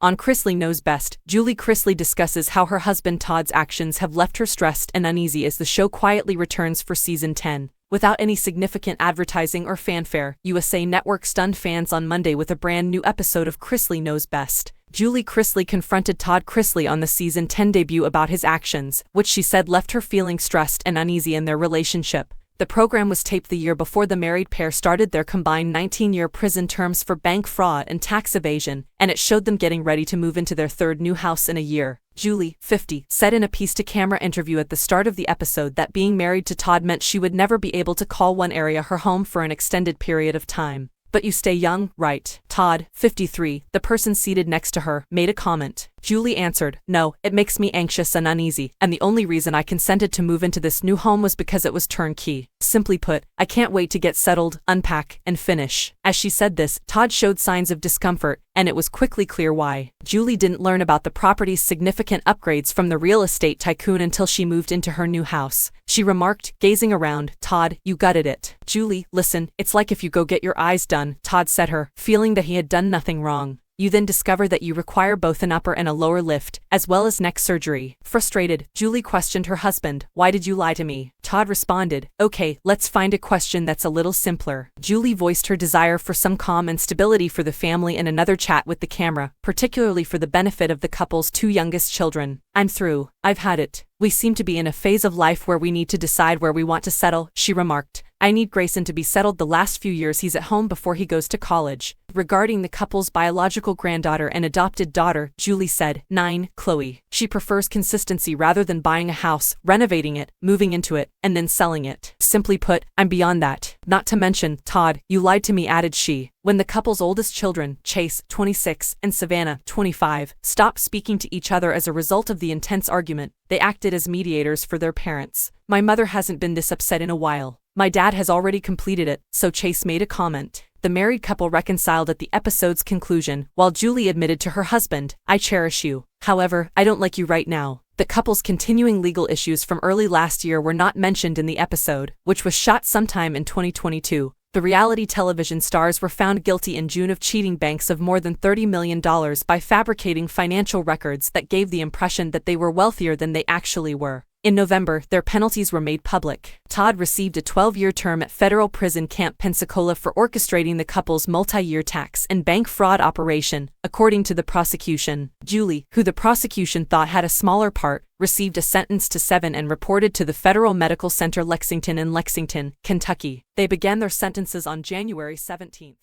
On Chrisley Knows Best, Julie Chrisley discusses how her husband Todd's actions have left her stressed and uneasy as the show quietly returns for season 10. Without any significant advertising or fanfare, USA Network stunned fans on Monday with a brand new episode of Chrisley Knows Best. Julie Chrisley confronted Todd Chrisley on the season 10 debut about his actions, which she said left her feeling stressed and uneasy in their relationship. The program was taped the year before the married pair started their combined 19-year prison terms for bank fraud and tax evasion, and it showed them getting ready to move into their third new house in a year. Julie, 50, said in a piece-to-camera interview at the start of the episode that being married to Todd meant she would never be able to call one area her home for an extended period of time. "But you stay young, right?" Todd, 53, the person seated next to her, made a comment. Julie answered, "No, it makes me anxious and uneasy, and the only reason I consented to move into this new home was because it was turnkey. Simply put, I can't wait to get settled, unpack, and finish." As she said this, Todd showed signs of discomfort, and it was quickly clear why. Julie didn't learn about the property's significant upgrades from the real estate tycoon until she moved into her new house. She remarked, gazing around, "Todd, you gutted it." Julie, "Listen, it's like if you go get your eyes done," Todd said her, feeling that he had done nothing wrong. "You then discover that you require both an upper and a lower lift, as well as neck surgery." Frustrated, Julie questioned her husband, "Why did you lie to me?" Todd responded, "Okay, let's find a question that's a little simpler." Julie voiced her desire for some calm and stability for the family in another chat with the camera, particularly for the benefit of the couple's two youngest children. "I'm through. I've had it. We seem to be in a phase of life where we need to decide where we want to settle," she remarked. "I need Grayson to be settled the last few years he's at home before he goes to college." Regarding the couple's biological granddaughter and adopted daughter, Julie said, 9, Chloe. She prefers consistency rather than buying a house, renovating it, moving into it, and then selling it. "Simply put, I'm beyond that. Not to mention, Todd, you lied to me," added she. When the couple's oldest children, Chase, 26, and Savannah, 25, stopped speaking to each other as a result of the intense argument, they acted as mediators for their parents. "My mother hasn't been this upset in a while. My dad has already completed it," so Chase made a comment. The married couple reconciled at the episode's conclusion, while Julie admitted to her husband, "I cherish you. However, I don't like you right now." The couple's continuing legal issues from early last year were not mentioned in the episode, which was shot sometime in 2022. The reality television stars were found guilty in June of cheating banks of more than $30 million by fabricating financial records that gave the impression that they were wealthier than they actually were. In November, their penalties were made public. Todd received a 12-year term at federal prison Camp Pensacola for orchestrating the couple's multi-year tax and bank fraud operation, according to the prosecution. Julie, who the prosecution thought had a smaller part, received a sentence to 7 and reported to the Federal Medical Center Lexington in Lexington, Kentucky. They began their sentences on January 17.